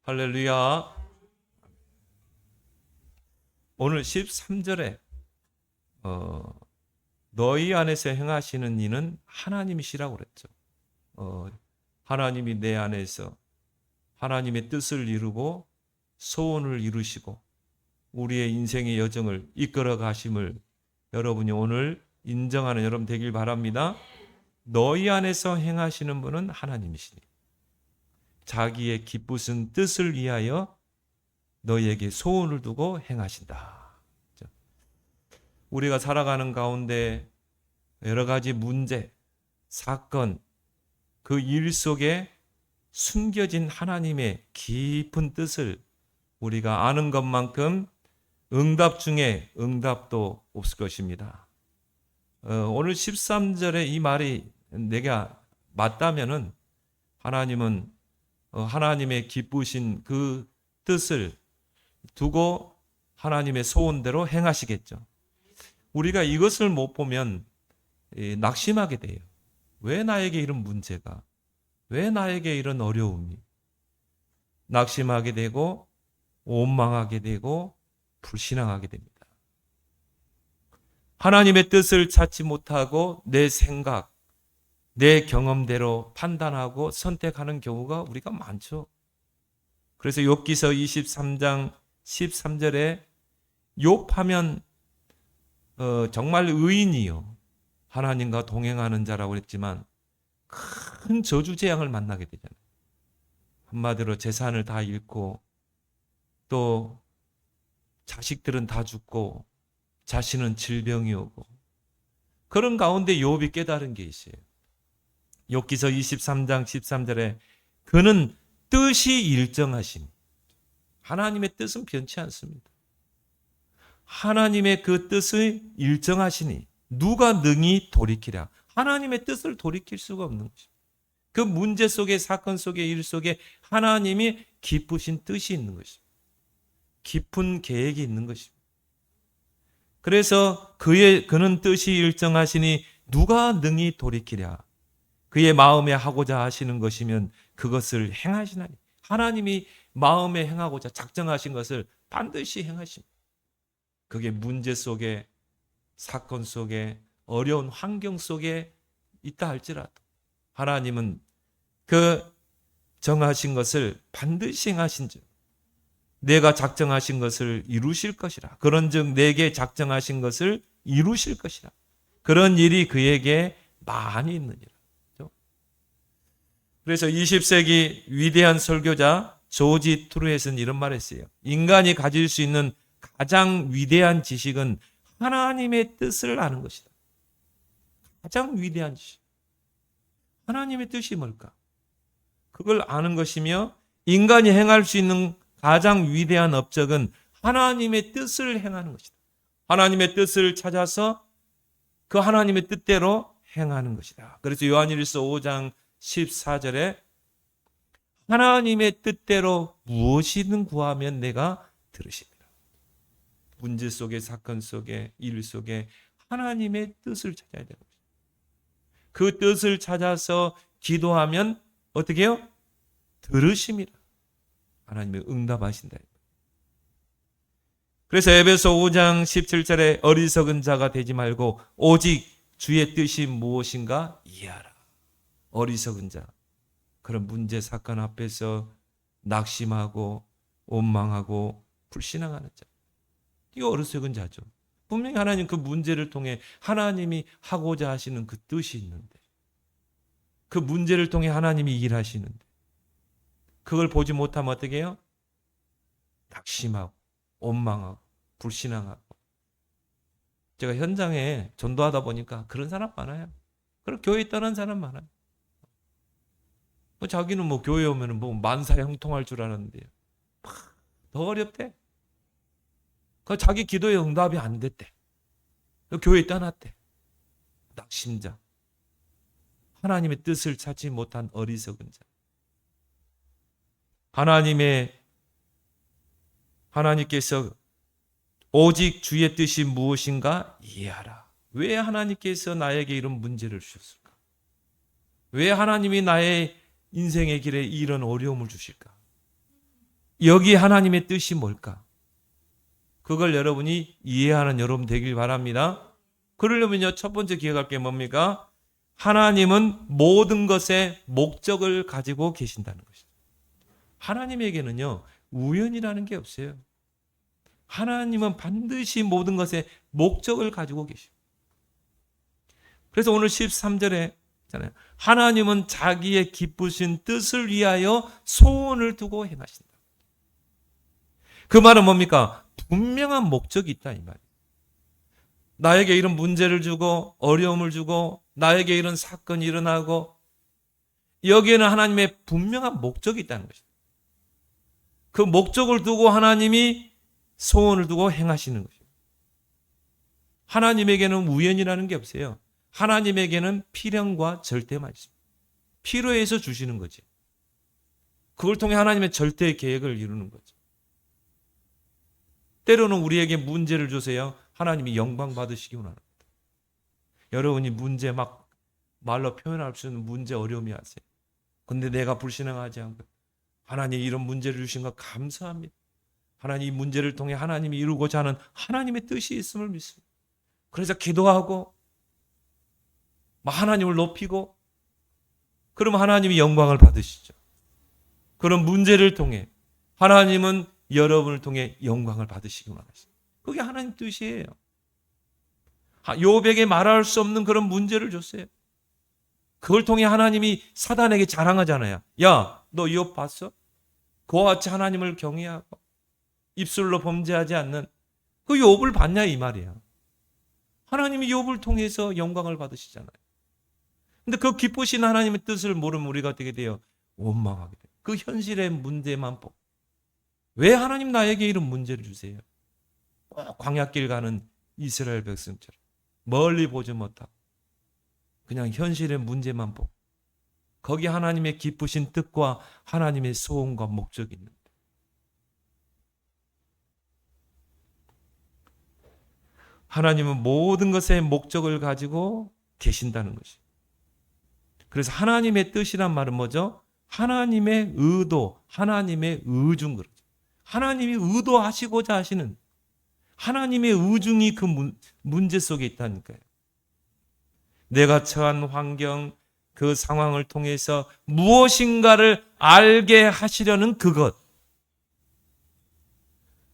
할렐루야. 오늘 13절에 너희 안에서 행하시는 이는 하나님이시라고 그랬죠. 하나님이 내 안에서 하나님의 뜻을 이루고 소원을 이루시고 우리의 인생의 여정을 이끌어 가심을 여러분이 오늘 인정하는 여러분 되길 바랍니다. 너희 안에서 행하시는 분은 하나님이시니 자기의 기쁘신 뜻을 위하여 너희에게 소원을 두고 행하신다. 우리가 살아가는 가운데 여러 가지 문제, 사건, 그 일 속에 숨겨진 하나님의 깊은 뜻을 우리가 아는 것만큼 응답 중에 응답도 없을 것입니다. 오늘 13절에 이 말이 내가 맞다면은 하나님은 하나님의 기쁘신 그 뜻을 두고 하나님의 소원대로 행하시겠죠. 우리가 이것을 못 보면 낙심하게 돼요. 왜 나에게 이런 문제가? 왜 나에게 이런 어려움이? 낙심하게 되고 원망하게 되고 불신앙하게 됩니다. 하나님의 뜻을 찾지 못하고 내 생각, 내 경험대로 판단하고 선택하는 경우가 우리가 많죠. 그래서 욥기서 23장 13절에 욥하면 정말 의인이요 하나님과 동행하는 자라고 했지만 큰 저주 재앙을 만나게 되잖아요. 한마디로 재산을 다 잃고 또 자식들은 다 죽고 자신은 질병이 오고 그런 가운데 욥이 깨달은 게 있어요. 욥기서 23장 13절에 그는 뜻이 일정하시니 하나님의 뜻은 변치 않습니다. 하나님의 그 뜻을 일정하시니 누가 능히 돌이키랴. 하나님의 뜻을 돌이킬 수가 없는 것입니다. 그 문제 속에 사건 속에 일 속에 하나님이 기쁘신 뜻이 있는 것입니다. 깊은 계획이 있는 것입니다. 그래서 그는 뜻이 일정하시니 누가 능히 돌이키랴. 그의 마음에 하고자 하시는 것이면 그것을 행하시나니 하나님이 마음에 행하고자 작정하신 것을 반드시 행하십니다. 그게 문제 속에 사건 속에 어려운 환경 속에 있다 할지라도 하나님은 그 정하신 것을 반드시 행하신 즉 내가 작정하신 것을 이루실 것이라. 그런즉 내게 작정하신 것을 이루실 것이라. 그런 일이 그에게 많이 있느니라. 그래서 20세기 위대한 설교자 조지 트루엣은 이런 말을 했어요. 인간이 가질 수 있는 가장 위대한 지식은 하나님의 뜻을 아는 것이다. 가장 위대한 지식. 하나님의 뜻이 뭘까? 그걸 아는 것이며 인간이 행할 수 있는 가장 위대한 업적은 하나님의 뜻을 행하는 것이다. 하나님의 뜻을 찾아서 그 하나님의 뜻대로 행하는 것이다. 그래서 요한일서 5장 14절에 하나님의 뜻대로 무엇이든 구하면 내가 들으십니다. 문제 속에 사건 속에 일 속에 하나님의 뜻을 찾아야 되는 것입니다. 그 뜻을 찾아서 기도하면 어떻게 해요? 들으십니다. 하나님이 응답하신다. 그래서 에베소 5장 17절에 어리석은 자가 되지 말고 오직 주의 뜻이 무엇인가 이해하라. 어리석은 자, 그런 문제 사건 앞에서 낙심하고 원망하고 불신앙하는 자, 이 어리석은 자죠. 분명히 하나님 그 문제를 통해 하나님이 하고자 하시는 그 뜻이 있는데 그 문제를 통해 하나님이 일하시는데 그걸 보지 못하면 어떻게 해요? 낙심하고 원망하고 불신앙하고. 제가 현장에 전도하다 보니까 그런 사람 많아요. 그리고 교회 떠난 사람 많아요. 자기는 교회 오면 만사 형통할 줄 아는데요. 더 어렵대. 자기 기도에 응답이 안 됐대. 교회 떠났대. 낙심자. 하나님의 뜻을 찾지 못한 어리석은 자. 하나님께서 오직 주의 뜻이 무엇인가 이해하라. 왜 하나님께서 나에게 이런 문제를 주셨을까? 왜 하나님이 나의 인생의 길에 이런 어려움을 주실까? 여기 하나님의 뜻이 뭘까? 그걸 여러분이 이해하는 여러분 되길 바랍니다. 그러려면요, 첫 번째 기억할 게 뭡니까? 하나님은 모든 것에 목적을 가지고 계신다는 것이죠. 하나님에게는요, 우연이라는 게 없어요. 하나님은 반드시 모든 것에 목적을 가지고 계십니다. 그래서 오늘 13절에 있잖아요. 하나님은 자기의 기쁘신 뜻을 위하여 소원을 두고 행하신다. 그 말은 뭡니까? 분명한 목적이 있다 이 말이에요. 나에게 이런 문제를 주고 어려움을 주고 나에게 이런 사건이 일어나고 여기에는 하나님의 분명한 목적이 있다는 것입니다. 그 목적을 두고 하나님이 소원을 두고 행하시는 것입니다. 하나님에게는 우연이라는 게 없어요. 하나님에게는 필연과 절대만 있습니다. 필요해서 주시는 거지. 그걸 통해 하나님의 절대 계획을 이루는 거죠. 때로는 우리에게 문제를 주세요. 하나님이 영광 받으시기 원합니다. 여러분이 문제 막 말로 표현할 수 있는 문제 어려움이 하세요. 근데 내가 불신앙하지 않고 하나님 이런 문제를 주신 것 감사합니다. 하나님 이 문제를 통해 하나님이 이루고자 하는 하나님의 뜻이 있음을 믿습니다. 그래서 기도하고 하나님을 높이고 그러면 하나님이 영광을 받으시죠. 그런 문제를 통해 하나님은 여러분을 통해 영광을 받으시기 원하십니다. 그게 하나님 뜻이에요. 욥에게 말할 수 없는 그런 문제를 줬어요. 그걸 통해 하나님이 사단에게 자랑하잖아요. 야, 너 욥 봤어? 그와 같이 하나님을 경외하고 입술로 범죄하지 않는 그 욥을 봤냐 이 말이야. 하나님이 욥을 통해서 영광을 받으시잖아요. 근데 그 기쁘신 하나님의 뜻을 모르면 우리가 어떻게 돼요? 원망하게 돼요. 그 현실의 문제만 보고 왜 하나님 나에게 이런 문제를 주세요? 광야길 가는 이스라엘 백성처럼 멀리 보지 못하고 그냥 현실의 문제만 보고 거기 하나님의 기쁘신 뜻과 하나님의 소원과 목적이 있는데 하나님은 모든 것에 목적을 가지고 계신다는 것이. 그래서 하나님의 뜻이란 말은 뭐죠? 하나님의 의도, 하나님의 의중 그러죠. 하나님이 의도하시고자 하시는 하나님의 의중이 그 문제 속에 있다니까요. 내가 처한 환경, 그 상황을 통해서 무엇인가를 알게 하시려는 그것,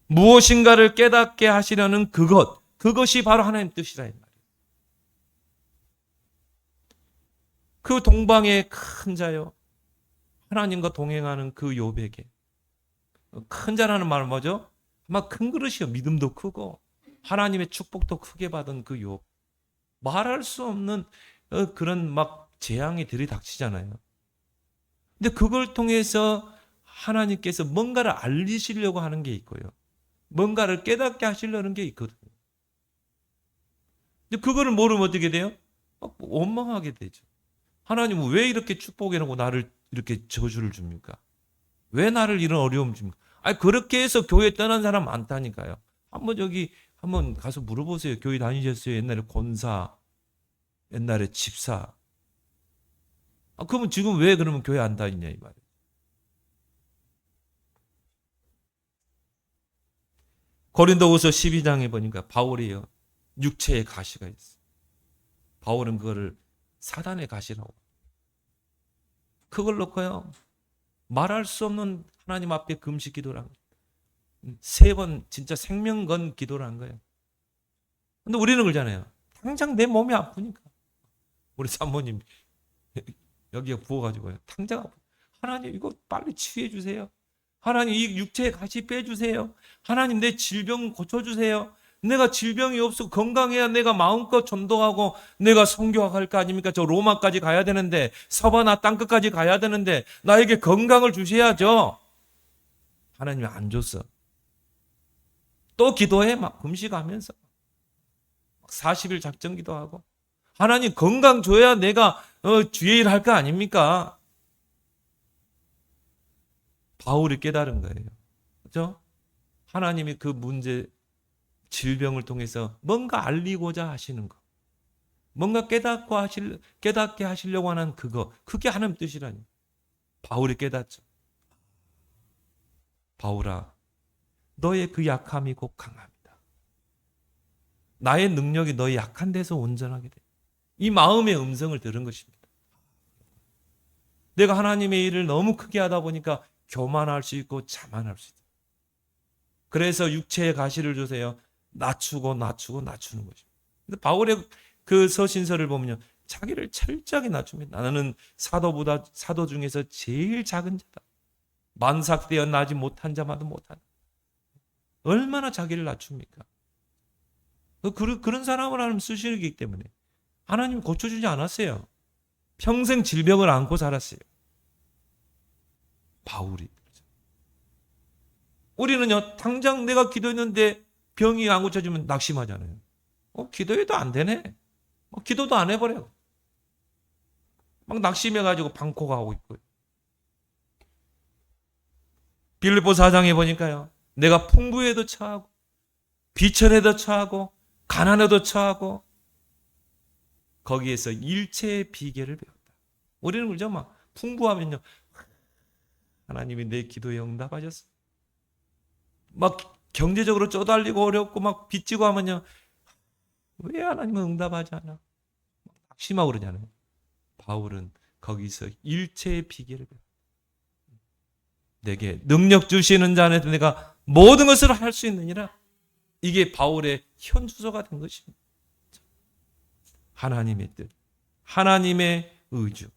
무엇인가를 깨닫게 하시려는 그것, 그것이 바로 하나님 뜻이라 이 말이에요. 그 동방의 큰 자요, 하나님과 동행하는 그 욥에게 큰 자라는 말은 뭐죠? 아마 큰 그릇이요. 믿음도 크고 하나님의 축복도 크게 받은 그 욥. 말할 수 없는 그런 막 재앙이 들이닥치잖아요. 근데 그걸 통해서 하나님께서 뭔가를 알리시려고 하는 게 있고요. 뭔가를 깨닫게 하시려는 게 있거든요. 근데 그거를 모르면 어떻게 돼요? 원망하게 되죠. 하나님은 왜 이렇게 축복해놓고 나를 이렇게 저주를 줍니까? 왜 나를 이런 어려움 줍니까? 아니, 그렇게 해서 교회 떠난 사람 많다니까요. 한번 가서 물어보세요. 교회 다니셨어요? 옛날에 권사, 옛날에 집사. 그러면 지금 왜 그러면 교회 안 다니냐 이 말이에요. 고린도후서 12장에 보니까 바울이요. 육체의 가시가 있어요. 바울은 그거를 사단의 가시라고. 그걸 놓고요. 말할 수 없는 하나님 앞에 금식 기도를 한 거예요. 3번 진짜 생명 건 기도를 한 거예요. 근데 우리는 그러잖아요. 당장 내 몸이 아프니까. 우리 사모님 여기가 부어가지고요. 당장 아프. 하나님 이거 빨리 치유해 주세요. 하나님 이 육체의 가시 빼주세요. 하나님 내 질병 고쳐주세요. 내가 질병이 없어 건강해야 내가 마음껏 전도하고 내가 선교할 거 아닙니까? 저 로마까지 가야 되는데 서바나 땅끝까지 가야 되는데 나에게 건강을 주셔야죠. 하나님이 안 줬어. 또 기도해 막 금식하면서 40일 작정 기도하고 하나님 건강 줘야 내가 주의 일 할 거 아닙니까? 바울이 깨달은 거예요. 그렇죠? 하나님이 그 문제 질병을 통해서 뭔가 알리고자 하시는 거. 뭔가 깨닫게 하시려고 하는 그거. 그게 하나님 뜻이라니. 바울이 깨닫죠. 바울아, 너의 그 약함이 곧 강함이다. 나의 능력이 너의 약한 데서 온전하게 돼. 이 마음의 음성을 들은 것입니다. 내가 하나님의 일을 너무 크게 하다 보니까 교만할 수 있고 자만할 수 있다. 그래서 육체의 가시를 주세요. 낮추고 낮추는 것입니다. 바울의 그 서신서를 보면요, 자기를 철저하게 낮춥니다. 나는 사도 중에서 제일 작은 자다. 만삭되어 나지 못한 자마도 못하다. 얼마나 자기를 낮춥니까? 그런 사람을 하나님 쓰시기 때문에 하나님 고쳐주지 않았어요. 평생 질병을 안고 살았어요. 바울이. 우리는요, 당장 내가 기도했는데 병이 안 고쳐지면 낙심하잖아요. 기도해도 안 되네. 기도도 안 해버려요. 막 낙심해가지고 방콕하고 있고요. 빌립보 4장에 보니까요, 내가 풍부에도 처하고 비천에도 처하고 가난에도 처하고 거기에서 일체의 비결을 배웠다. 우리는 그죠? 막 풍부하면요, 하나님이 내 기도에 응답하셨어. 막 경제적으로 쪼달리고 어렵고 막 빚지고 하면요, 왜 하나님은 응답하지 않아? 낙심하고 그러잖아요. 바울은 거기서 일체의 비결을 배웠다. 내게 능력 주시는 자 안에서 내가 모든 것을 할 수 있느니라. 이게 바울의 현주소가 된 것입니다. 하나님의 뜻, 하나님의 의주.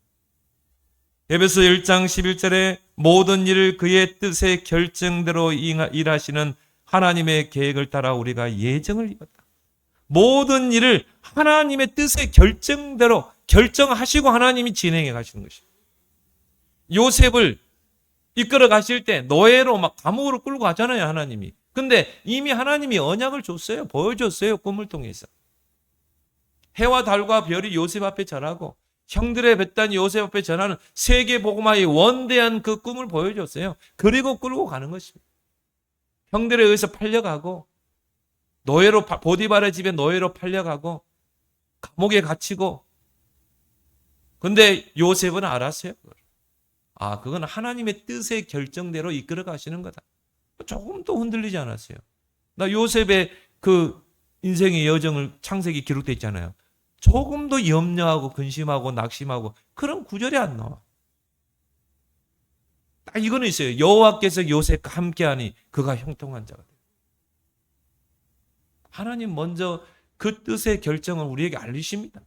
에베소 1장 11절에 모든 일을 그의 뜻의 결정대로 일하시는 하나님의 계획을 따라 우리가 예정을 이뤘다. 모든 일을 하나님의 뜻의 결정대로 결정하시고 하나님이 진행해 가시는 것입니다. 요셉을 이끌어 가실 때 노예로 막 감옥으로 끌고 가잖아요, 하나님이. 근데 이미 하나님이 언약을 줬어요. 보여줬어요, 꿈을 통해서. 해와 달과 별이 요셉 앞에 전하고 형들의 뱉단이 요셉 앞에 전하는 세계 복음화의 원대한 그 꿈을 보여줬어요. 그리고 끌고 가는 것입니다. 형들에 의해서 팔려가고 노예로 보디발의 집에 노예로 팔려가고 감옥에 갇히고. 근데 요셉은 알았어요. 그건 하나님의 뜻의 결정대로 이끌어 가시는 거다. 조금도 흔들리지 않았어요. 나 요셉의 그 인생의 여정을 창세기 기록되어 있잖아요. 조금도 염려하고 근심하고 낙심하고 그런 구절이 안 나와. 딱 이거는 있어요. 여호와께서 요셉과 함께하니 그가 형통한 자가 돼요. 하나님 먼저 그 뜻의 결정을 우리에게 알리십니다.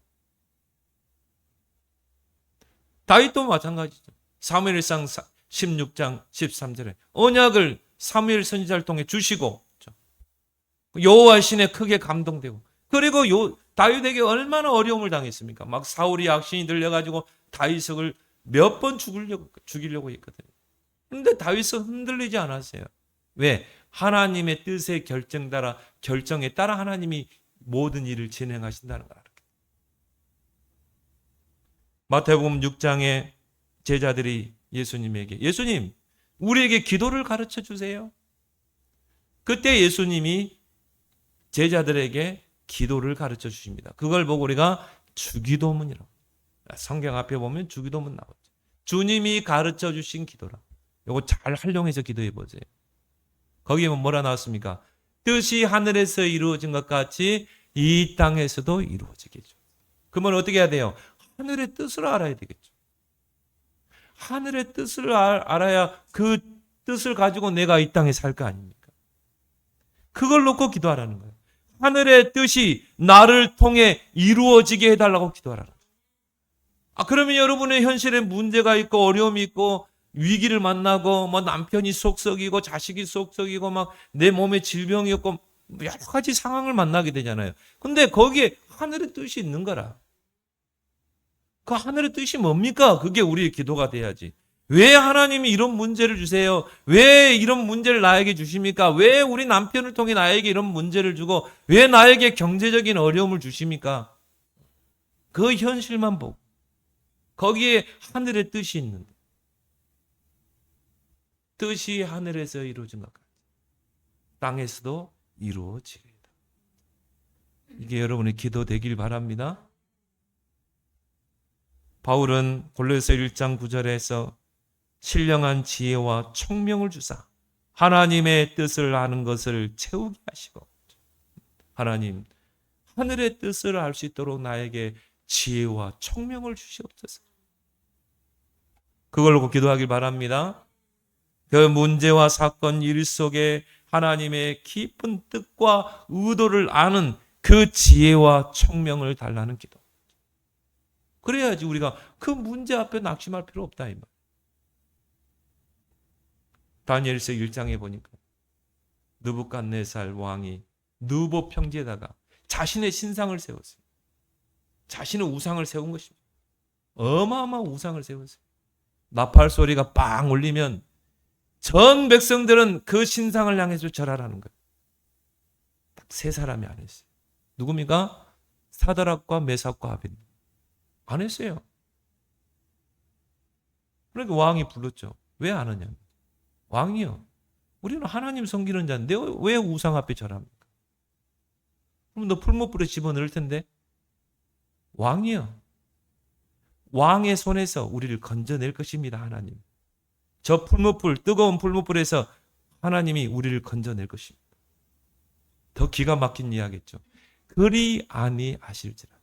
다윗도 마찬가지죠. 사무엘상 16장 13절에 언약을 사무엘 선지자를 통해 주시고 여호와 신에 크게 감동되고, 그리고 다윗에게 얼마나 어려움을 당했습니까? 막 사울이 악신이 들려가지고 다윗을 몇 번 죽이려고 했거든요. 그런데 다윗은 흔들리지 않았어요. 왜? 하나님의 뜻의 결정에 따라 하나님이 모든 일을 진행하신다는 걸 알았기 때문에. 마태복음 6장에 제자들이 예수님에게, 예수님, 우리에게 기도를 가르쳐 주세요. 그때 예수님이 제자들에게 기도를 가르쳐 주십니다. 그걸 보고 우리가 주기도문이라고. 성경 앞에 보면 주기도문 나오죠. 주님이 가르쳐 주신 기도라. 이거 잘 활용해서 기도해 보세요. 거기에 뭐라 나왔습니까? 뜻이 하늘에서 이루어진 것 같이 이 땅에서도 이루어지겠죠. 그러면 어떻게 해야 돼요? 하늘의 뜻을 알아야 되겠죠. 하늘의 뜻을 알아야 그 뜻을 가지고 내가 이 땅에 살 거 아닙니까? 그걸 놓고 기도하라는 거예요. 하늘의 뜻이 나를 통해 이루어지게 해달라고 기도하라는 거예요. 그러면 여러분의 현실에 문제가 있고 어려움이 있고 위기를 만나고 뭐 남편이 속썩이고 자식이 속썩이고 막 내 몸에 질병이 있고 여러 가지 상황을 만나게 되잖아요. 근데 거기에 하늘의 뜻이 있는 거라. 그 하늘의 뜻이 뭡니까? 그게 우리의 기도가 돼야지. 왜 하나님이 이런 문제를 주세요? 왜 이런 문제를 나에게 주십니까? 왜 우리 남편을 통해 나에게 이런 문제를 주고 왜 나에게 경제적인 어려움을 주십니까? 그 현실만 보고 거기에 하늘의 뜻이 있는데, 뜻이 하늘에서 이루어진 것 같아요. 땅에서도 이루어지리이다. 이게 여러분의 기도 되길 바랍니다. 바울은 골로새 1장 9절에서 신령한 지혜와 총명을 주사 하나님의 뜻을 아는 것을 채우게 하시고, 하나님, 하늘의 뜻을 알 수 있도록 나에게 지혜와 총명을 주시옵소서. 그걸로 기도하길 바랍니다. 그 문제와 사건 일 속에 하나님의 깊은 뜻과 의도를 아는 그 지혜와 총명을 달라는 기도. 그래야지 우리가 그 문제 앞에 낙심할 필요 없다 이 말. 다니엘서 1장에 보니까 느부갓네살 왕이 느보 평지에다가 자신의 신상을 세웠어요. 자신의 우상을 세운 것입니다. 어마어마한 우상을 세웠어요. 나팔 소리가 빵 울리면 전 백성들은 그 신상을 향해서 절하라는 거예요. 딱 세 사람이 안 했어요. 누굽니까? 사드락과 메삭과 아벤느고. 안 했어요. 그러니까 왕이 불렀죠. 왜 안 하냐? 왕이요. 우리는 하나님 섬기는 자인데 왜 우상 앞에 절합니까? 그럼 너 풀무불에 집어넣을 텐데. 왕이요. 왕의 손에서 우리를 건져낼 것입니다. 하나님. 저 풀무불, 뜨거운 풀무불에서 하나님이 우리를 건져낼 것입니다. 더 기가 막힌 이야기겠죠. 그리 아니하실지라도,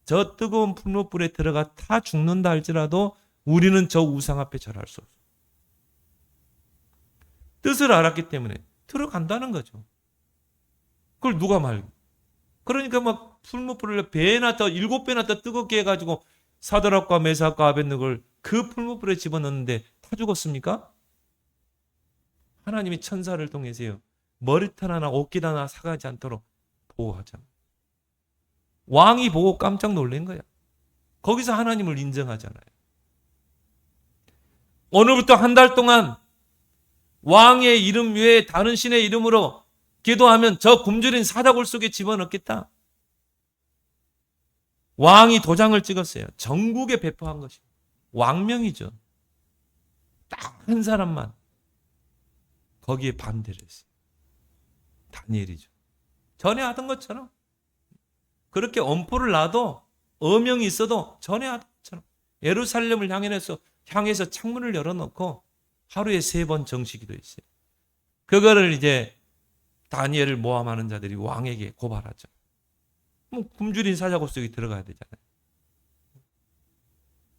저 뜨거운 풀무불에 들어가 타 죽는다 할지라도 우리는 저 우상 앞에 절할 수 없어요. 뜻을 알았기 때문에 들어간다는 거죠. 그걸 누가 말고. 그러니까 막 풀무불을 배나 더 7배나 더 뜨겁게 해가지고 사드락과 메삭과 아벤느고를 그 풀무불에 집어넣는데 타 죽었습니까? 하나님이 천사를 통해서요, 머리털 하나 옷깃 하나 사가지 않도록 보호하자. 왕이 보고 깜짝 놀란 거야. 거기서 하나님을 인정하잖아요. 오늘부터 한 달 동안 왕의 이름 외에 다른 신의 이름으로 기도하면 저 굶주린 사자굴 속에 집어넣겠다. 왕이 도장을 찍었어요. 전국에 배포한 것입니다. 왕명이죠. 딱 한 사람만 거기에 반대를 했어요. 다니엘이죠. 전에 하던 것처럼 그렇게 엄포를 놔도 어명이 있어도 전에 하던 것처럼 예루살렘을 향해서 창문을 열어놓고 하루에 3번 정식기도 했어요. 그거를 이제 다니엘을 모함하는 자들이 왕에게 고발하죠. 굶주린 사자굴 속에 들어가야 되잖아요.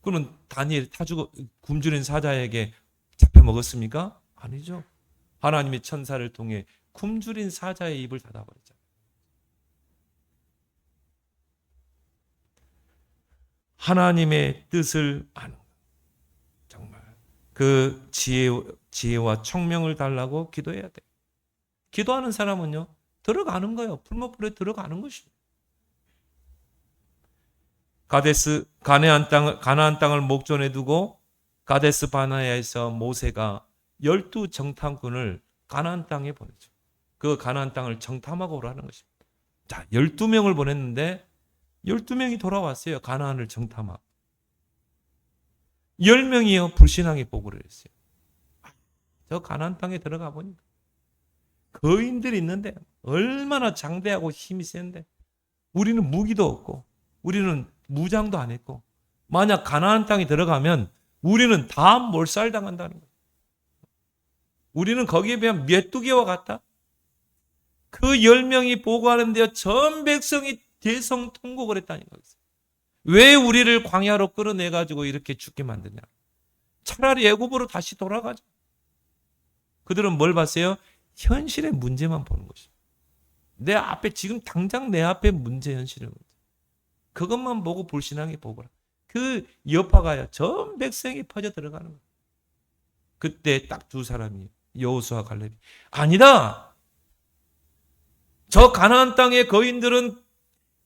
그러면 다니엘 굶주린 사자에게 잡혀 먹었습니까? 아니죠. 하나님의 천사를 통해 굶주린 사자의 입을 닫아버렸잖아요. 하나님의 뜻을 아는 것. 정말 그 지혜와 총명을 달라고 기도해야 돼요. 기도하는 사람은요, 들어가는 거예요. 풀무불에 들어가는 것입니다. 가나안 땅을 목전에 두고 가데스 바네아에서 모세가 12정탐꾼을 가나안 땅에 보내죠. 그 가나안 땅을 정탐하고 오라는 것입니다. 자, 12명을 보냈는데 12명이 돌아왔어요. 가나안을 정탐하고. 10명이요, 불신앙의 보고를 했어요. 저 가나안 땅에 들어가 보니까 거인들이 있는데 얼마나 장대하고 힘이 센데 우리는 무기도 없고 우리는 무장도 안 했고 만약 가나안 땅에 들어가면 우리는 다 몰살당한다는 거예요. 우리는 거기에 비하면 메뚜기와 같다. 그 10명이 보고하는데요, 전 백성이 대성통곡을 했다는 거예요. 왜 우리를 광야로 끌어내가지고 이렇게 죽게 만드냐. 차라리 애굽으로 다시 돌아가자. 그들은 뭘 봤어요? 현실의 문제만 보는 것이죠. 내 앞에 지금 당장 내 앞에 문제, 현실의 문제. 그것만 보고 불신앙에 보거라. 그 여파가 전 백성이 퍼져 들어가는 거예요. 그때 딱 두 사람이 여호수아 갈렙이 아니다. 저 가나안 땅의 거인들은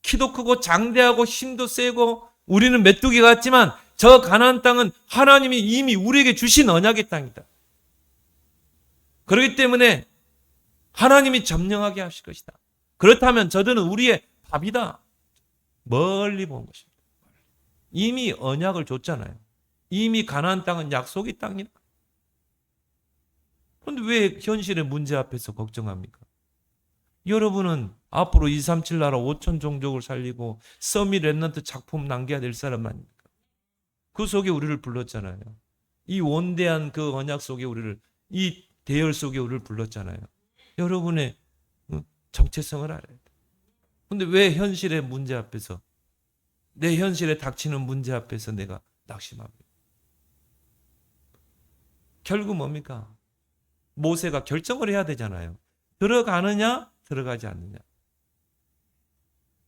키도 크고 장대하고 힘도 세고 우리는 메뚜기 같지만 저 가나안 땅은 하나님이 이미 우리에게 주신 언약의 땅이다. 그렇기 때문에 하나님이 점령하게 하실 것이다. 그렇다면 저들은 우리의 밥이다. 멀리 본 것입니다. 이미 언약을 줬잖아요. 이미 가나안 땅은 약속의 땅이다. 그런데 왜 현실의 문제 앞에서 걱정합니까? 여러분은 앞으로 237 나라 5천 종족을 살리고 서밋 랩넌트 작품 남겨야 될 사람 아닙니까? 그 속에 우리를 불렀잖아요. 이 원대한 그 언약 속에 우리를 이 대열 속에 우리를 불렀잖아요. 여러분의 정체성을 알아야 돼. 근데 왜 현실의 문제 앞에서, 내 현실에 닥치는 문제 앞에서 내가 낙심합니까? 결국 뭡니까? 모세가 결정을 해야 되잖아요. 들어가느냐, 들어가지 않느냐.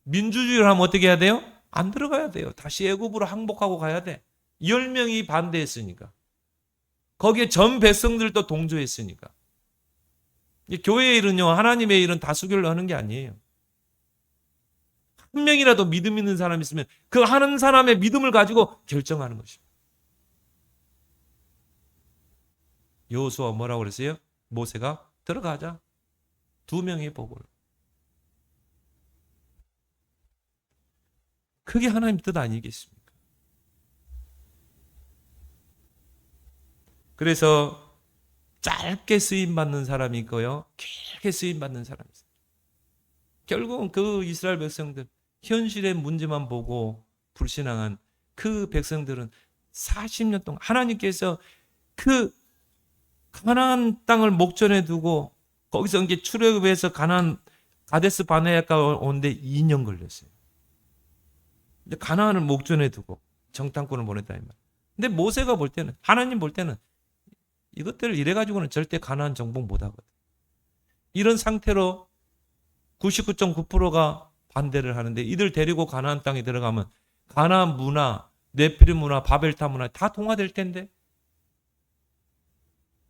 민주주의를 하면 어떻게 해야 돼요? 안 들어가야 돼요. 다시 애굽으로 항복하고 가야 돼. 10명이 반대했으니까. 거기에 전 백성들도 동조했으니까. 교회의 일은요, 하나님의 일은 다수결로 하는 게 아니에요. 한 명이라도 믿음 있는 사람이 있으면 그 하는 사람의 믿음을 가지고 결정하는 것입니다. 여호수아 뭐라고 그랬어요? 모세가 들어가자. 2명의 보고를. 그게 하나님 뜻 아니겠습니까? 그래서 짧게 쓰임받는 사람이 있고요, 길게 쓰임받는 사람이 있어요. 결국은 그 이스라엘 백성들, 현실의 문제만 보고 불신앙한 그 백성들은 40년 동안 하나님께서 그 가나안 땅을 목전에 두고 거기서 이제 출애굽해서 가나안 가데스 바네아가 오는데 2년 걸렸어요. 근데 가나안을 목전에 두고 정탐꾼을 보냈다 이 말. 근데 모세가 볼 때는, 하나님 볼 때는 이것들을 이래 가지고는 절대 가나안 정복 못 하거든. 이런 상태로 99.9%가 반대를 하는데 이들 데리고 가나안 땅에 들어가면 가나안 문화, 네피림 문화, 바벨탑 문화 다 동화될 텐데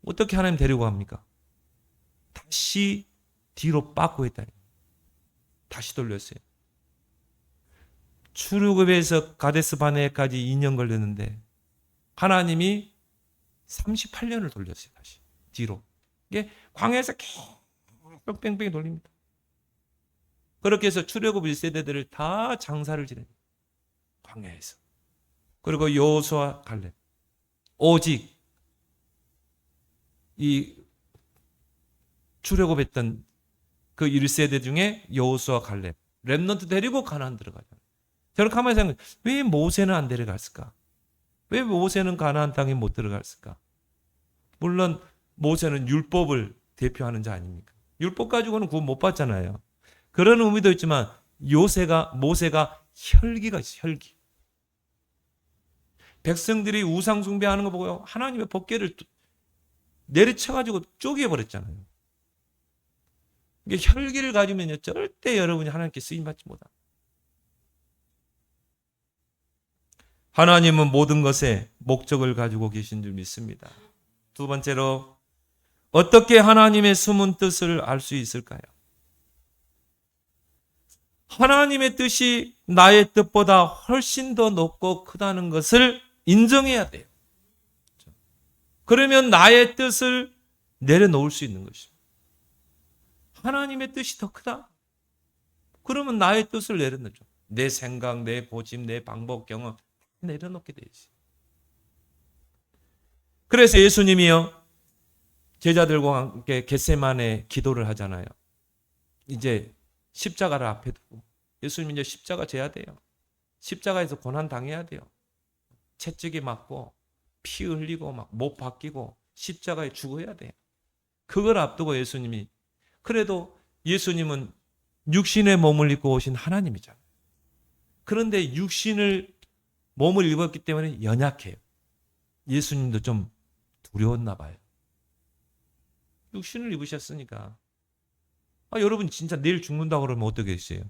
어떻게 하나님 데리고 갑니까? 다시 뒤로 빠꾸 했다. 다시 돌렸어요. 출애굽에서 가데스 바네까지 2년 걸렸는데 하나님이 38년을 돌렸어요. 다시 뒤로. 이게 광야에서 계속 뺑뺑이 돌립니다. 그렇게 해서 출애굽 1세대들을 다 장사를 지냅니다. 광야에서. 그리고 여호수아 갈렙. 오직 이 출애굽했던 그 1세대 중에 여호수아 갈렙, 렘넌트 데리고 가나안 들어가잖아요. 저는 가만히 생각해요. 왜 모세는 안 데려갔을까? 왜 모세는 가나안 땅에 못 들어갔을까? 물론 모세는 율법을 대표하는 자 아닙니까? 율법 가지고는 구원 못 받잖아요. 그런 의미도 있지만 모세가 혈기가 있어요. 혈기. 백성들이 우상 숭배하는 거 보고 하나님의 법궤를 내리쳐가지고 쪼개버렸잖아요. 이게 혈기를 가지면요 절대 여러분이 하나님께 쓰임받지 못합니다. 하나님은 모든 것에 목적을 가지고 계신 줄 믿습니다. 두 번째로 어떻게 하나님의 숨은 뜻을 알 수 있을까요? 하나님의 뜻이 나의 뜻보다 훨씬 더 높고 크다는 것을 인정해야 돼요. 그러면 나의 뜻을 내려놓을 수 있는 것입니다. 하나님의 뜻이 더 크다? 그러면 나의 뜻을 내려놓죠. 내 생각, 내 고집, 내 방법, 경험 내려놓게 되지. 그래서 예수님이요 제자들과 함께 겟세마네 기도를 하잖아요. 이제 십자가를 앞에 두고 예수님 이제 십자가 져야 돼요. 십자가에서 고난 당해야 돼요. 채찍이 맞고 피 흘리고 막 못 바뀌고 십자가에 죽어야 돼요. 그걸 앞두고 예수님이, 그래도 예수님은 육신의 몸을 입고 오신 하나님이잖아요. 그런데 육신을 몸을 입었기 때문에 연약해요. 예수님도 좀 두려웠나 봐요. 육신을 입으셨으니까. 여러분 진짜 내일 죽는다고 그러면 어떻게 했어요?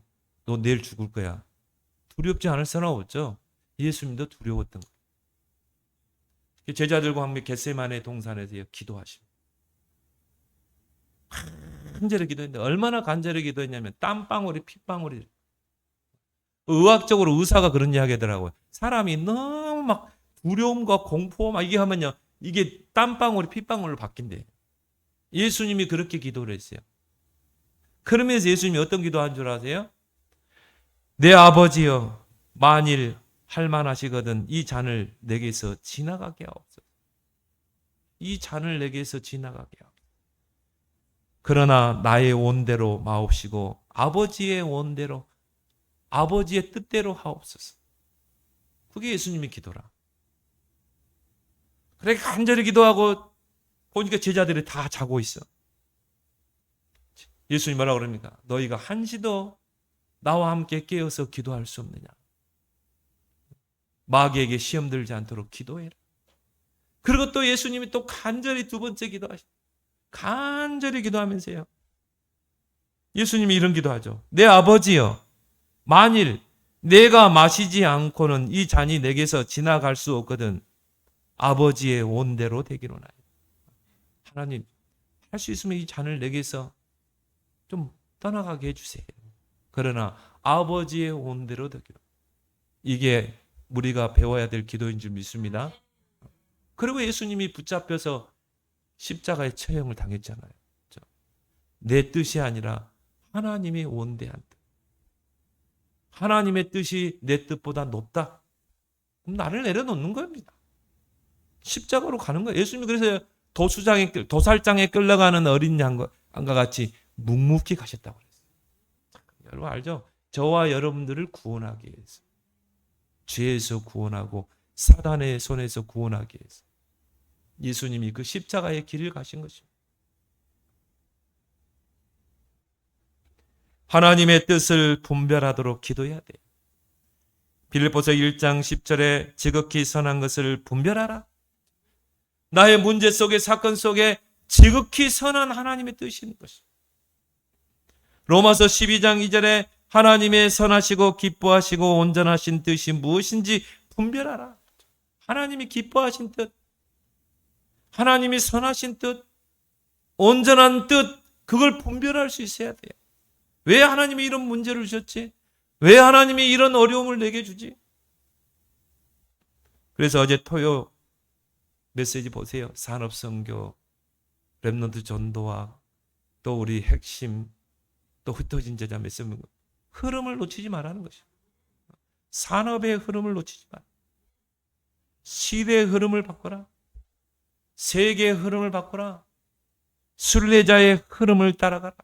너 내일 죽을 거야. 두렵지 않을 사람 없죠? 예수님도 두려웠던 거예요. 제자들과 함께 겟세마네 동산에서 기도하십니다. 간절히 기도했는데 얼마나 간절히 기도했냐면 땀방울이 핏방울이. 의학적으로 의사가 그런 이야기 하더라고요. 사람이 너무 막 두려움과 공포 막 이게 하면요 이게 땀방울이 핏방울로 바뀐대요. 예수님이 그렇게 기도를 했어요. 그러면서 예수님이 어떤 기도한 줄 아세요? 내 아버지여 만일 할만하시거든 이 잔을 내게서 지나가게 하옵소서. 이 잔을 내게서 지나가게 하옵소서. 그러나 나의 원대로 마옵시고 아버지의 원대로 아버지의 뜻대로 하옵소서. 그게 예수님의 기도라. 그렇게 간절히 기도하고 보니까 제자들이 다 자고 있어. 예수님 뭐라고 그럽니까? 너희가 한시도 나와 함께 깨어서 기도할 수 없느냐? 마귀에게 시험 들지 않도록 기도해라. 그리고 또 예수님이 또 간절히 두 번째 기도하시죠. 간절히 기도하면서요. 예수님이 이런 기도하죠. 내 아버지여, 만일 내가 마시지 않고는 이 잔이 내게서 지나갈 수 없거든 아버지의 원대로 되기로나요. 하나님, 할 수 있으면 이 잔을 내게서 좀 떠나가게 해주세요. 그러나 아버지의 원대로 되기로. 이게 우리가 배워야 될 기도인 줄 믿습니다. 그리고 예수님이 붙잡혀서 십자가의 처형을 당했잖아요. 내 뜻이 아니라 하나님의 원대한 뜻. 하나님의 뜻이 내 뜻보다 높다. 그럼 나를 내려놓는 겁니다. 십자가로 가는 거예요. 예수님이 그래서 도살장에 끌려가는 어린 양과 같이 묵묵히 가셨다고 그랬어요. 여러분 알죠? 저와 여러분들을 구원하기 위해서. 죄에서 구원하고 사단의 손에서 구원하기 위해서. 예수님이 그 십자가의 길을 가신 것입니다. 하나님의 뜻을 분별하도록 기도해야 돼요. 빌립보서 1장 10절에 지극히 선한 것을 분별하라. 나의 문제 속에 사건 속에 지극히 선한 하나님의 뜻이 있는 것입니다. 로마서 12장 2절에 하나님의 선하시고 기뻐하시고 온전하신 뜻이 무엇인지 분별하라. 하나님이 기뻐하신 뜻, 하나님이 선하신 뜻, 온전한 뜻, 그걸 분별할 수 있어야 돼요. 왜 하나님이 이런 문제를 주셨지? 왜 하나님이 이런 어려움을 내게 주지? 그래서 어제 토요 메시지 보세요. 산업선교, 렘넌트 전도와 또 우리 핵심, 또 흩어진 제자 메시지 흐름을 놓치지 말라는 것이죠. 산업의 흐름을 놓치지 마. 시대의 흐름을 바꿔라. 세계의 흐름을 바꿔라. 순례자의 흐름을 따라가라.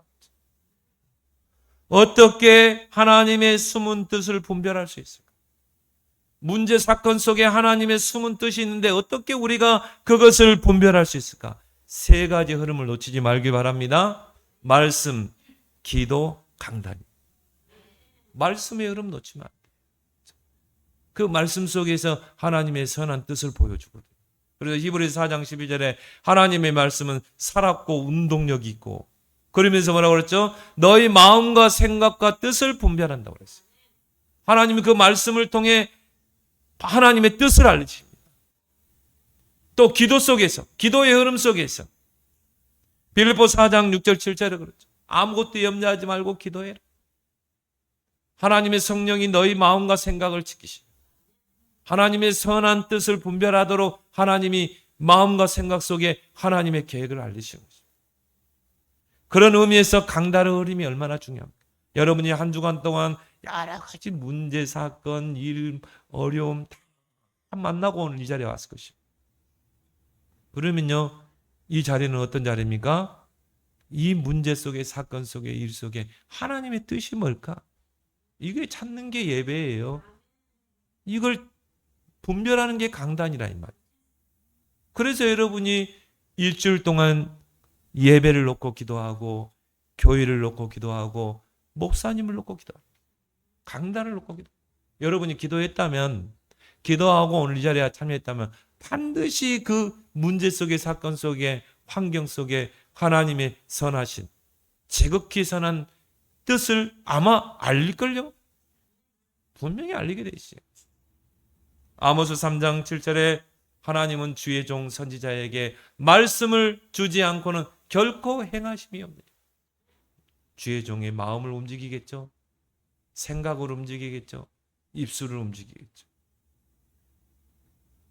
어떻게 하나님의 숨은 뜻을 분별할 수 있을까? 문제 사건 속에 하나님의 숨은 뜻이 있는데 어떻게 우리가 그것을 분별할 수 있을까? 세 가지 흐름을 놓치지 말기 바랍니다. 말씀, 기도, 강단. 말씀의 흐름 놓치면 안 돼요. 그 말씀 속에서 하나님의 선한 뜻을 보여주거든요. 그래서 히브리서 4장 12절에 하나님의 말씀은 살았고 운동력이 있고, 그러면서 뭐라고 그랬죠? 너희 마음과 생각과 뜻을 분별한다고 그랬어요. 하나님이 그 말씀을 통해 하나님의 뜻을 알리십니다. 또 기도 속에서, 기도의 흐름 속에서 빌립보서 4장 6절 7절에 그렇죠. 아무것도 염려하지 말고 기도해라. 하나님의 성령이 너희 마음과 생각을 지키시고 하나님의 선한 뜻을 분별하도록 하나님이 마음과 생각 속에 하나님의 계획을 알리시는 것입니다. 그런 의미에서 강단의 흐름이 얼마나 중요합니까? 여러분이 한 주간 동안 여러 가지 문제, 사건, 일, 어려움 다 만나고 오늘 이 자리에 왔을 것입니다. 그러면요, 이 자리는 어떤 자리입니까? 이 문제 속에, 사건 속에, 일 속에 하나님의 뜻이 뭘까? 이걸 찾는 게 예배예요. 이걸 분별하는 게 강단이라 이 말이에요. 그래서 여러분이 일주일 동안 예배를 놓고 기도하고 교회를 놓고 기도하고 목사님을 놓고 기도하고 강단을 놓고 기도. 여러분이 기도했다면, 기도하고 오늘 이 자리에 참여했다면 반드시 그 문제 속의 사건 속에 환경 속에 하나님의 선하신 지극히 선한 뜻을 아마 알릴걸요? 분명히 알리게 돼 있어요. 아모스 3장 7절에 하나님은 주의 종 선지자에게 말씀을 주지 않고는 결코 행하심이 없느니라. 주의 종의 마음을 움직이겠죠. 생각을 움직이겠죠. 입술을 움직이겠죠.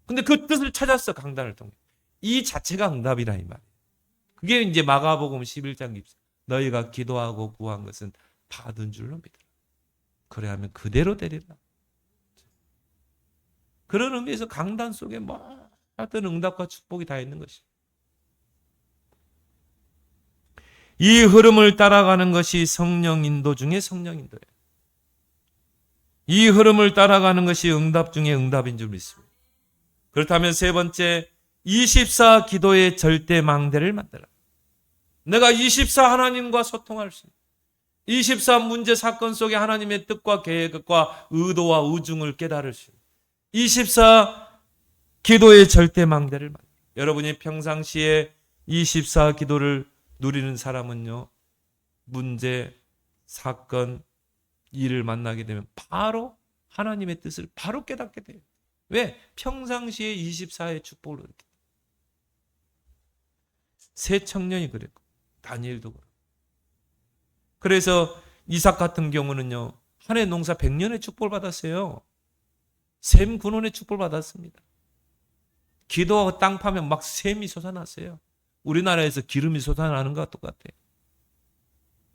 근데 그 뜻을 찾았어, 강단을 통해. 이 자체가 응답이라 이 말이에요. 그게 이제 마가복음 11장 24. 너희가 기도하고 구한 것은 받은 줄로 믿으라. 그래야 하면 그대로 되리라. 그런 의미에서 강단 속에 모든 응답과 축복이 다 있는 것이죠. 이 흐름을 따라가는 것이 성령 인도 중에 성령 인도예요. 이 흐름을 따라가는 것이 응답 중에 응답인 줄 믿습니다. 그렇다면 세 번째, 24 기도의 절대망대를 만들어. 내가 24 하나님과 소통할 수 있는 24 문제 사건 속에 하나님의 뜻과 계획과 의도와 의중을 깨달을 수 있는 24 기도의 절대망대를 만들어. 여러분이 평상시에 24 기도를 누리는 사람은요, 문제, 사건, 일을 만나게 되면 바로 하나님의 뜻을 바로 깨닫게 돼요. 왜? 평상시에 24의 축복을 얻게 돼요. 새 청년이 그랬고 다니엘도 그렇고. 그래서 이삭 같은 경우는요, 한 해 농사 100년의 축복을 받았어요. 샘 근원의 축복을 받았습니다. 기도하고 땅 파면 막 샘이 솟아났어요. 우리나라에서 기름이 솟아나는 것과 똑같아요.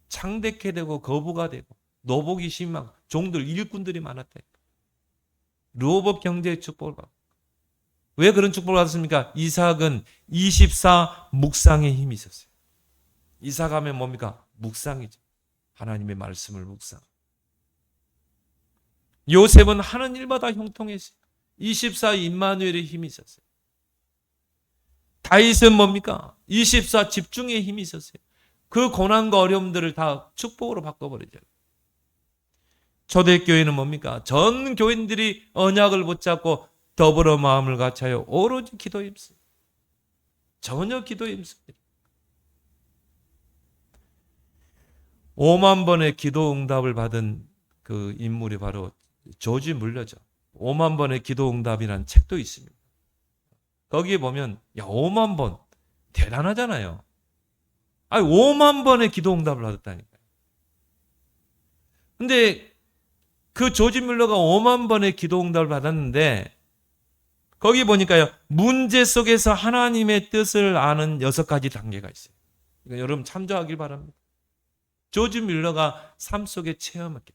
창대케 되고 거부가 되고 노복이 심하고 종들 일꾼들이 많았다. 르호봇 경제의 축복을 받고. 왜 그런 축복을 받았습니까? 이삭은 24 묵상의 힘이 있었어요. 이삭하면 뭡니까? 묵상이죠. 하나님의 말씀을 묵상. 요셉은 하는 일마다 형통했어요. 24 임마누엘의 힘이 있었어요. 다윗은 뭡니까? 24 집중의 힘이 있었어요. 그 고난과 어려움들을 다 축복으로 바꿔버리죠. 초대교회는 뭡니까? 전 교인들이 언약을 붙잡고 더불어 마음을 같이하여 오로지 기도에 힘씁니다. 전혀 기도에 힘씁니다. 5만 번의 기도 응답을 받은 그 인물이 바로 조지 물러죠. 5만 번의 기도 응답이라는 책도 있습니다. 거기에 보면 5만 번 대단하잖아요. 아니 5만 번의 기도 응답을 받았다니까요. 근데 그 조지 물러가 5만 번의 기도 응답을 받았는데 거기 보니까요, 문제 속에서 하나님의 뜻을 아는 6가지 단계가 있어요. 그러니까 여러분 참조하길 바랍니다. 조지 뮬러가 삶 속에 체험했기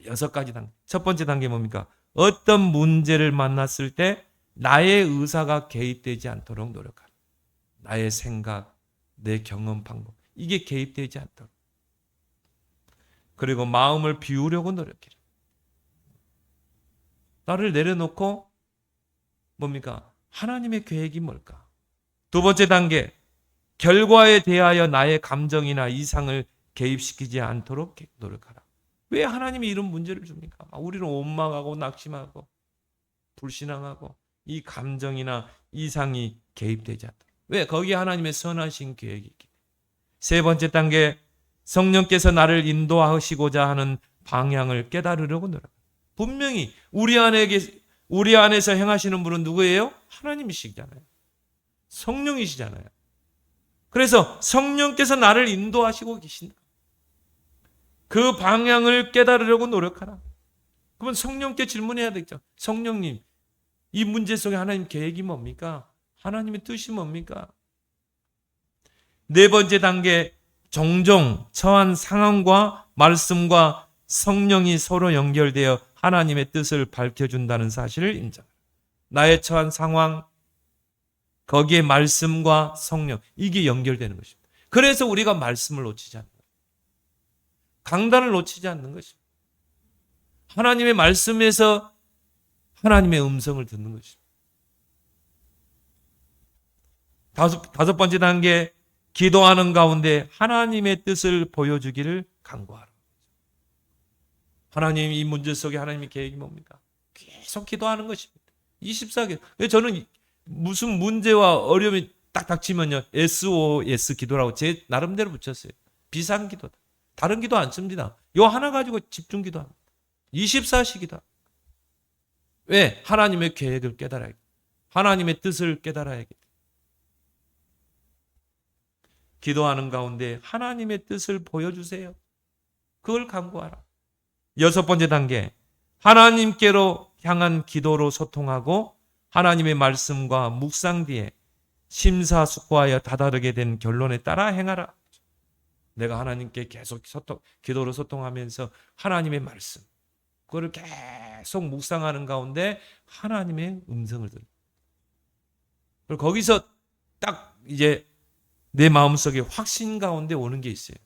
6가지 단계. 첫 번째 단계 뭡니까? 어떤 문제를 만났을 때 나의 의사가 개입되지 않도록 노력하라. 나의 생각, 내 경험, 방법 이게 개입되지 않도록. 그리고 마음을 비우려고 노력해라. 나를 내려놓고 뭡니까? 하나님의 계획이 뭘까? 두 번째 단계, 결과에 대하여 나의 감정이나 이상을 개입시키지 않도록 노력하라. 왜 하나님이 이런 문제를 줍니까? 우리는 원망하고 낙심하고 불신앙하고 이 감정이나 이상이 개입되지 않도록. 왜? 거기에 하나님의 선하신 계획이 있기 때문에. 세 번째 단계, 성령께서 나를 인도하시고자 하는 방향을 깨달으려고 노력합니다. 분명히 우리 안에서 행하시는 분은 누구예요? 하나님이시잖아요. 성령이시잖아요. 그래서 성령께서 나를 인도하시고 계신다. 그 방향을 깨달으려고 노력하라. 그러면 성령께 질문해야 되겠죠. 성령님, 이 문제 속에 하나님 계획이 뭡니까? 하나님의 뜻이 뭡니까? 네 번째 단계, 종종 처한 상황과 말씀과 성령이 서로 연결되어 하나님의 뜻을 밝혀준다는 사실을 인정하라. 나의 처한 상황, 거기에 말씀과 성령, 이게 연결되는 것입니다. 그래서 우리가 말씀을 놓치지 않는 거예요. 강단을 놓치지 않는 것입니다. 하나님의 말씀에서 하나님의 음성을 듣는 것입니다. 다섯 번째 단계, 기도하는 가운데 하나님의 뜻을 보여주기를 간구하라. 하나님, 이 문제 속에 하나님의 계획이 뭡니까? 계속 기도하는 것입니다. 24개. 저는 무슨 문제와 어려움이 딱 닥치면요, SOS 기도라고 제 나름대로 붙였어요. 비상기도다. 다른 기도 안 씁니다. 요 하나 가지고 집중 기도합니다. 24시 기도. 왜? 하나님의 계획을 깨달아야 돼. 하나님의 뜻을 깨달아야 돼. 기도하는 가운데 하나님의 뜻을 보여주세요. 그걸 간구하라. 여섯 번째 단계, 하나님께로 향한 기도로 소통하고 하나님의 말씀과 묵상 뒤에 심사숙고하여 다다르게 된 결론에 따라 행하라. 내가 하나님께 계속 기도로 소통하면서 하나님의 말씀, 그거를 계속 묵상하는 가운데 하나님의 음성을 들어. 그리고 거기서 딱 이제 내 마음속에 확신 가운데 오는 게 있어요.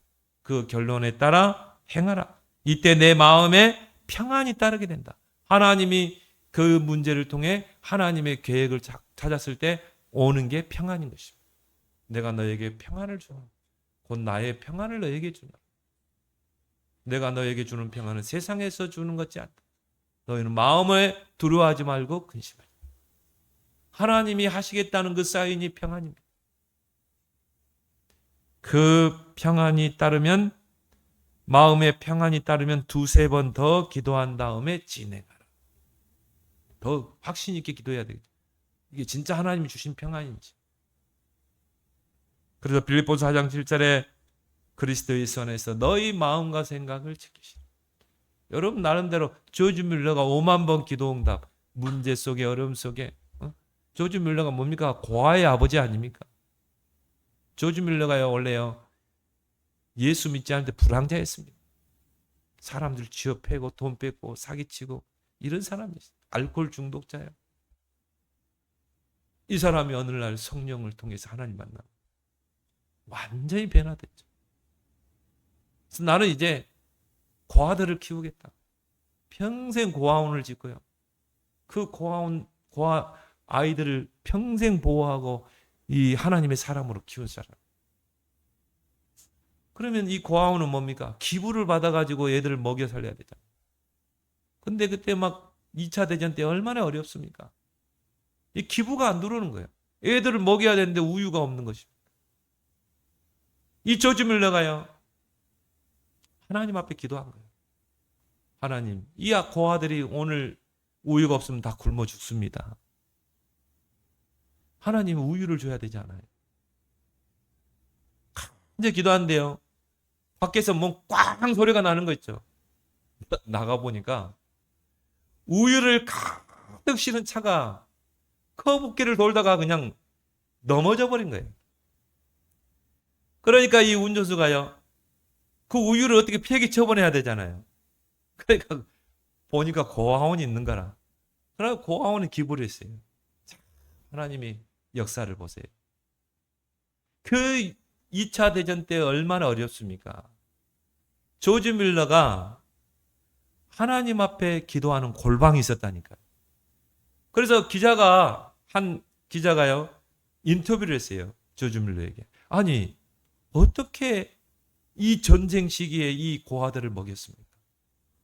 그 결론에 따라 행하라. 이때 내 마음에 평안이 따르게 된다. 하나님이 그 문제를 통해 하나님의 계획을 찾았을 때 오는 게 평안인 것입니다. 내가 너에게 평안을 주노. 곧 나의 평안을 너에게 주노. 내가 너에게 주는 평안은 세상에서 주는 것이 아니다. 너희는 마음에 두려워하지 말고 근심하라. 하나님이 하시겠다는 그 사인이 평안입니다. 그 평안이 따르면, 마음의 평안이 따르면 두세 번 더 기도한 다음에 진행하라. 더 확신 있게 기도해야 되겠죠. 이게 진짜 하나님이 주신 평안인지. 그래서 빌립보서 4장 7절에 그리스도의 선에서 너희 마음과 생각을 지키시라. 여러분 나름대로 조지 뮬러가 5만 번 기도응답, 문제 속에 어려움 속에, 조지 뮬러가 뭡니까? 고아의 아버지 아닙니까? 조지 뮬러가요 원래요 예수 믿지 않을 때 불황자였습니다. 사람들 쥐어 패고 돈 뺏고 사기치고 이런 사람이었어요. 알코올 중독자예요. 이 사람이 어느 날 성령을 통해서 하나님 만나 완전히 변화됐죠. 그래서 나는 이제 고아들을 키우겠다. 평생 고아원을 짓고요. 그 고아 아이들을 평생 보호하고 이 하나님의 사람으로 키운 사람. 그러면 이 고아원은 뭡니까? 기부를 받아가지고 애들을 먹여 살려야 되잖아요. 근데 그때 막 2차 대전 때 얼마나 어렵습니까? 이 기부가 안 들어오는 거예요. 애들을 먹여야 되는데 우유가 없는 것입니다. 이 조지 뮬러가요. 하나님 앞에 기도한 거예요. 하나님, 이 고아들이 오늘 우유가 없으면 다 굶어 죽습니다. 하나님은 우유를 줘야 되지 않아요? 이제 기도한대요. 밖에서 뭐 꽝 소리가 나는 거 있죠. 나가보니까 우유를 가득 실은 차가 커브길을 돌다가 그냥 넘어져 버린 거예요. 그러니까 이 운전수가요. 그 우유를 어떻게 폐기 처분해야 되잖아요. 그러니까 보니까 고아원이 있는 거라. 그러니까 고아원에 기부를 했어요. 하나님이 역사를 보세요. 그 2차 대전 때 얼마나 어렵습니까? 조지 뮬러가 하나님 앞에 기도하는 골방이 있었다니까요. 그래서 한 기자가요 인터뷰를 했어요. 조지 뮬러에게. 아니 어떻게 이 전쟁 시기에 이 고아들을 먹였습니까?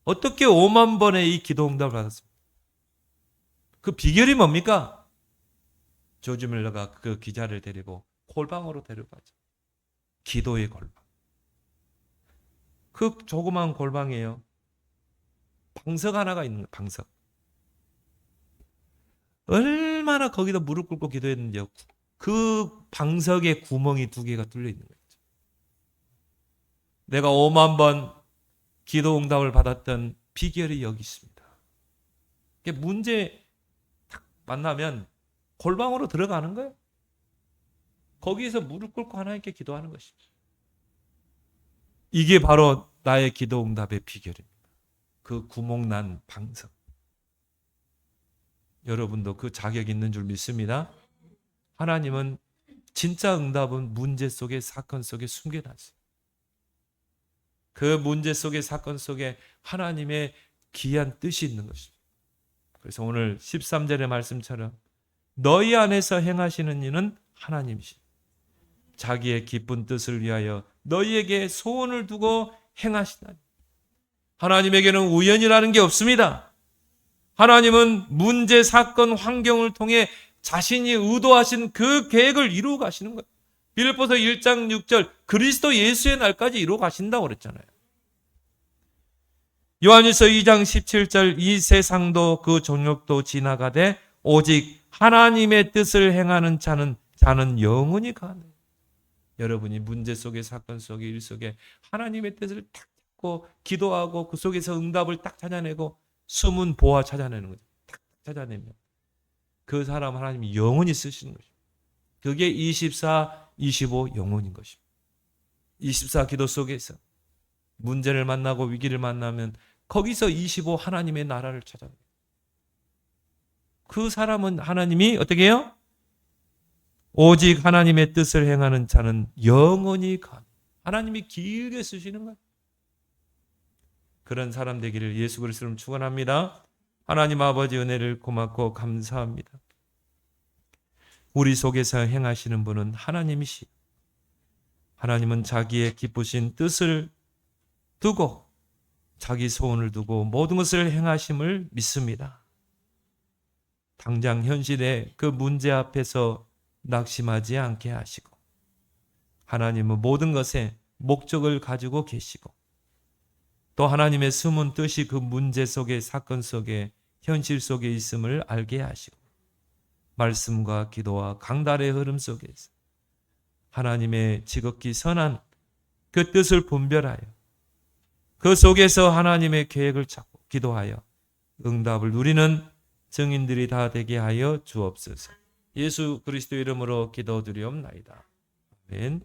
어떻게 5만 번의 이 기도 응답을 받았습니까? 그 비결이 뭡니까? 조지 뮬러가 그 기자를 데리고 골방으로 데려가죠. 기도의 골방. 그 조그만 골방이에요. 방석 하나가 있는 거예요. 방석. 얼마나 거기다 무릎 꿇고 기도했는지요. 그 방석에 구멍이 2개가 뚫려 있는 거죠. 내가 5만 번 기도 응답을 받았던 비결이 여기 있습니다. 문제 딱 만나면 골방으로 들어가는 거예요. 거기에서 무릎 꿇고 하나님께 기도하는 것입니다. 이게 바로 나의 기도 응답의 비결입니다. 그 구멍난 방석. 여러분도 그 자격 있는 줄 믿습니다. 하나님은 진짜 응답은 문제 속에 사건 속에 숨겨놨어요. 그 문제 속에 사건 속에 하나님의 귀한 뜻이 있는 것입니다. 그래서 오늘 13절의 말씀처럼 너희 안에서 행하시는 이는 하나님이십니다. 자기의 기쁜 뜻을 위하여 너희에게 소원을 두고 행하시나니. 하나님에게는 우연이라는 게 없습니다. 하나님은 문제, 사건, 환경을 통해 자신이 의도하신 그 계획을 이루어 가시는 거예요. 빌립보서 1장 6절 그리스도 예수의 날까지 이루어 가신다고 그랬잖아요. 요한일서 2장 17절 이 세상도 그 종력도 지나가되 오직 하나님의 뜻을 행하는 자는 영원히 가네. 여러분이 문제 속에 사건 속에 일 속에 하나님의 뜻을 딱 잡고 기도하고 그 속에서 응답을 딱 찾아내고 숨은 보화 찾아내는 거죠. 딱 찾아내면 그 사람 하나님이 영원히 쓰시는 것입니다. 그게 24, 25 영혼인 것입니다. 24 기도 속에서 문제를 만나고 위기를 만나면 거기서 25 하나님의 나라를 찾아내요. 그 사람은 하나님이 어떻게 해요? 오직 하나님의 뜻을 행하는 자는 영원히 가. 하나님이 길게 쓰시는 거예요. 그런 사람 되기를 예수 그리스도로 축원합니다. 하나님 아버지 은혜를 고맙고 감사합니다. 우리 속에서 행하시는 분은 하나님이시오. 하나님은 자기의 기쁘신 뜻을 두고 자기 소원을 두고 모든 것을 행하심을 믿습니다. 당장 현실의 그 문제 앞에서 낙심하지 않게 하시고 하나님은 모든 것에 목적을 가지고 계시고 또 하나님의 숨은 뜻이 그 문제 속에 사건 속에 현실 속에 있음을 알게 하시고 말씀과 기도와 강달의 흐름 속에서 하나님의 지극히 선한 그 뜻을 분별하여 그 속에서 하나님의 계획을 찾고 기도하여 응답을 누리는 증인들이 다 되게 하여 주옵소서. 예수 그리스도 이름으로 기도드리옵나이다. 아멘.